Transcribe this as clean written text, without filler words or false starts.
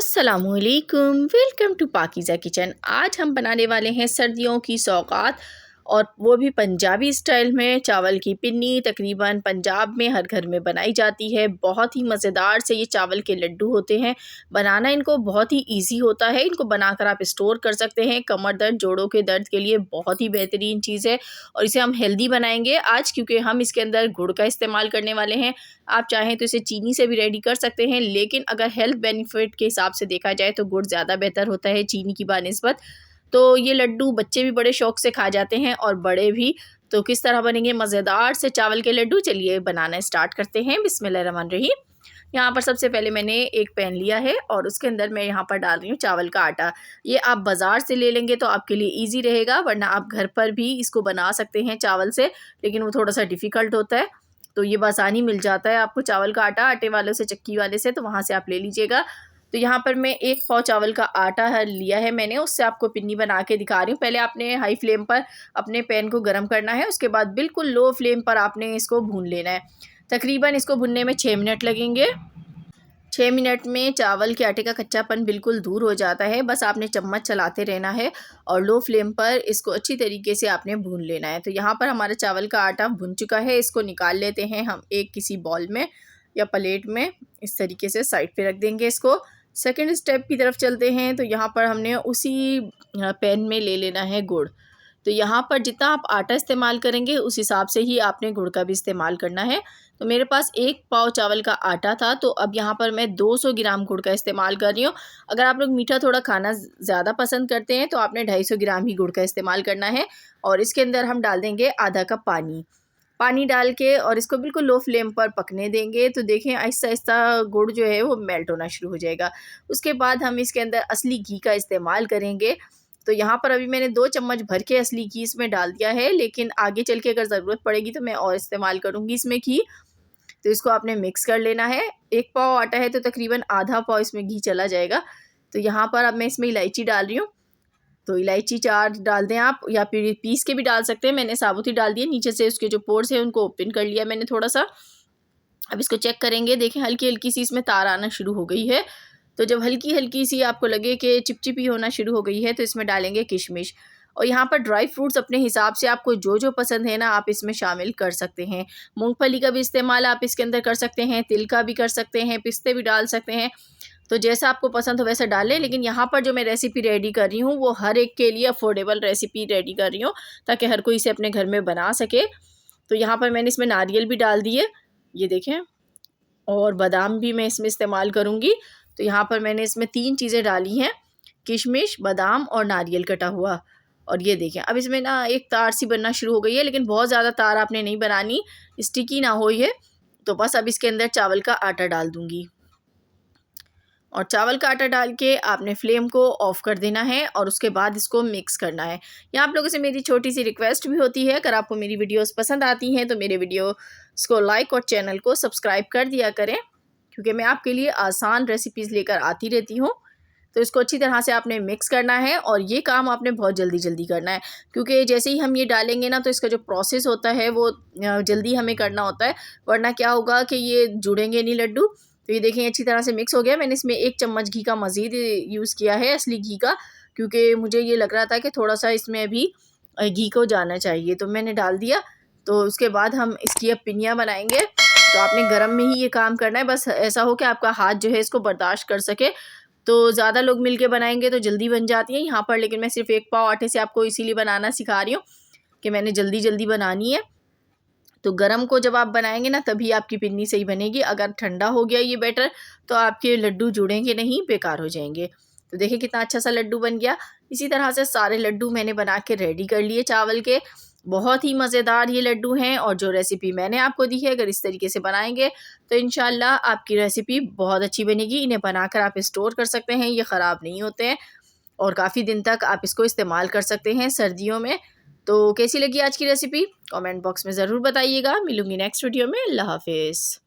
अस्सलामुअलैकुम, welcome to Pakeezah kitchen. आज हम बनाने वाले हैं सर्दियों की सौगात, और वो भी पंजाबी स्टाइल में। चावल की पिन्नी तकरीबन पंजाब में हर घर में बनाई जाती है। बहुत ही मज़ेदार से ये चावल के लड्डू होते हैं। बनाना इनको बहुत ही इजी होता है। इनको बनाकर आप स्टोर कर सकते हैं। कमर दर्द, जोड़ों के दर्द के लिए बहुत ही बेहतरीन चीज़ है। और इसे हम हेल्दी बनाएंगे आज, क्योंकि हम इसके अंदर गुड़ का इस्तेमाल करने वाले हैं। आप चाहें तो इसे चीनी से भी रेडी कर सकते हैं, लेकिन अगर हेल्थ बेनिफिट के हिसाब से देखा जाए तो गुड़ ज़्यादा बेहतर होता है चीनी की बानिस्बत। तो ये लड्डू बच्चे भी बड़े शौक से खा जाते हैं और बड़े भी। तो किस तरह बनेंगे मज़ेदार से चावल के लड्डू, चलिए बनाना स्टार्ट करते हैं। बिस्मिल्लाहिर्रहमानिर्रहीम। यहाँ पर सबसे पहले मैंने एक पैन लिया है और उसके अंदर मैं यहाँ पर डाल रही हूँ चावल का आटा। ये आप बाज़ार से ले लेंगे तो आपके लिए ईजी रहेगा, वरना आप घर पर भी इसको बना सकते हैं चावल से, लेकिन वो थोड़ा सा डिफ़िकल्ट होता है। तो ये बआसानी मिल जाता है आपको चावल का आटा, आटे वालों से, चक्की वाले से, तो वहाँ से आप ले लीजिएगा। तो यहाँ पर मैं 1 पाव चावल का आटा लिया है मैंने, उससे आपको पिन्नी बना के दिखा रही हूँ। पहले आपने हाई फ्लेम पर अपने पैन को गर्म करना है, उसके बाद बिल्कुल लो फ्लेम पर आपने इसको भून लेना है। तकरीबन इसको भुनने में 6 मिनट लगेंगे। 6 मिनट में चावल के आटे का कच्चापन बिल्कुल दूर हो जाता है। बस आपने चम्मच चलाते रहना है और लो फ्लेम पर इसको अच्छी तरीके से आपने भून लेना है। तो यहाँ पर हमारा चावल का आटा भुन चुका है। इसको निकाल लेते हैं हम एक किसी बॉल में या प्लेट में। इस तरीके से साइड पे रख देंगे इसको। सेकंड स्टेप की तरफ चलते हैं। तो यहाँ पर हमने उसी पैन में ले लेना है गुड़। तो यहाँ पर जितना आप आटा इस्तेमाल करेंगे उस हिसाब से ही आपने गुड़ का भी इस्तेमाल करना है। तो मेरे पास 1 पाव चावल का आटा था, तो अब यहाँ पर मैं 200 ग्राम गुड़ का इस्तेमाल कर रही हूँ। अगर आप लोग मीठा थोड़ा खाना ज़्यादा पसंद करते हैं तो आपने 250 ग्राम ही गुड़ का इस्तेमाल करना है। और इसके अंदर हम डाल देंगे आधा कप पानी। पानी डाल के और इसको बिल्कुल लो फ्लेम पर पकने देंगे। तो देखें आहिस्ता आहिस्ता गुड़ जो है वो मेल्ट होना शुरू हो जाएगा। उसके बाद हम इसके अंदर असली घी का इस्तेमाल करेंगे। तो यहाँ पर अभी मैंने 2 चम्मच भर के असली घी इसमें डाल दिया है, लेकिन आगे चल के अगर ज़रूरत पड़ेगी तो मैं और इस्तेमाल करूँगी इसमें घी। तो इसको आपने मिक्स कर लेना है। 1 पाव आटा है तो तकरीबन आधा पाव इसमें घी चला जाएगा। तो यहाँ पर अब मैं इसमें इलायची डाल रही हूँ। तो इलायची 4 डाल दें आप, या फिर पीस के भी डाल सकते हैं। मैंने साबुत ही डाल दी है। नीचे से उसके जो पोर्स हैं उनको ओपन कर लिया मैंने थोड़ा सा। अब इसको चेक करेंगे। देखें हल्की हल्की सी इसमें तार आना शुरू हो गई है। तो जब हल्की हल्की सी आपको लगे कि चिपचिपी होना शुरू हो गई है तो इसमें डालेंगे किशमिश। और यहाँ पर ड्राई फ्रूट्स अपने हिसाब से आपको जो जो पसंद है ना आप इसमें शामिल कर सकते हैं। मूंगफली का भी इस्तेमाल आप इसके अंदर कर सकते हैं, तिल का भी कर सकते हैं, पिस्ते भी डाल सकते हैं। तो जैसा आपको पसंद हो वैसा डालें। लेकिन यहाँ पर जो मैं रेसिपी रेडी कर रही हूँ वो हर एक के लिए अफोर्डेबल रेसिपी रेडी कर रही हूँ, ताकि हर कोई इसे अपने घर में बना सके। तो यहाँ पर मैंने इसमें नारियल भी डाल दिए, ये देखें, और बादाम भी मैं इसमें इस्तेमाल करूँगी। तो यहाँ पर मैंने इसमें 3 चीज़ें डाली हैं, किशमिश, बादाम और नारियल कटा हुआ। और ये देखें अब इसमें ना एक तार सी बनना शुरू हो गई है, लेकिन बहुत ज़्यादा तार आपने नहीं बनानी, स्टिकी ना हो ये। तो बस अब इसके अंदर चावल का आटा डाल दूँगी और चावल का आटा डाल के आपने फ्लेम को ऑफ़ कर देना है और उसके बाद इसको मिक्स करना है। यहाँ आप लोगों से मेरी छोटी सी रिक्वेस्ट भी होती है, अगर आपको मेरी वीडियोस पसंद आती हैं तो मेरे वीडियोस को लाइक और चैनल को सब्सक्राइब कर दिया करें, क्योंकि मैं आपके लिए आसान रेसिपीज़ लेकर आती रहती हूँ। तो इसको अच्छी तरह से आपने मिक्स करना है और ये काम आपने बहुत जल्दी जल्दी करना है, क्योंकि जैसे ही हम ये डालेंगे ना तो इसका जो प्रोसेस होता है वो जल्दी हमें करना होता है, वरना क्या होगा कि ये जुड़ेंगे नहीं लड्डू। तो ये देखें अच्छी तरह से मिक्स हो गया। मैंने इसमें 1 चम्मच घी का मज़ीद यूज़ किया है, असली घी का, क्योंकि मुझे ये लग रहा था कि थोड़ा सा इसमें अभी घी को जाना चाहिए, तो मैंने डाल दिया। तो उसके बाद हम इसकी अब पिन्नियाँ बनाएंगे। तो आपने गरम में ही ये काम करना है, बस ऐसा हो कि आपका हाथ जो है इसको बर्दाश्त कर सके। तो ज़्यादा लोग मिलके बनाएंगे तो जल्दी बन जाती है यहाँ पर, लेकिन मैं सिर्फ 1 पाव आटे से आपको इसीलिए बनाना सिखा रही हूँ कि मैंने जल्दी जल्दी बनानी है। तो गरम को जब आप बनाएंगे ना तभी आपकी पिन्नी सही बनेगी। अगर ठंडा हो गया ये बैटर तो आपके लड्डू जुड़ेंगे नहीं, बेकार हो जाएंगे। तो देखिए कितना अच्छा सा लड्डू बन गया। इसी तरह से सारे लड्डू मैंने बना के रेडी कर लिए चावल के। बहुत ही मज़ेदार ये लड्डू हैं, और जो रेसिपी मैंने आपको दी है अगर इस तरीके से बनाएंगे तो इंशाल्लाह आपकी रेसिपी बहुत अच्छी बनेगी। इन्हें बनाकर आप स्टोर कर सकते हैं, ये ख़राब नहीं होते हैं और काफ़ी दिन तक आप इसको इस्तेमाल कर सकते हैं सर्दियों में। तो कैसी लगी आज की रेसिपी कमेंट बॉक्स में ज़रूर बताइएगा। मिलूंगी नेक्स्ट वीडियो में। अल्लाह हाफिज़।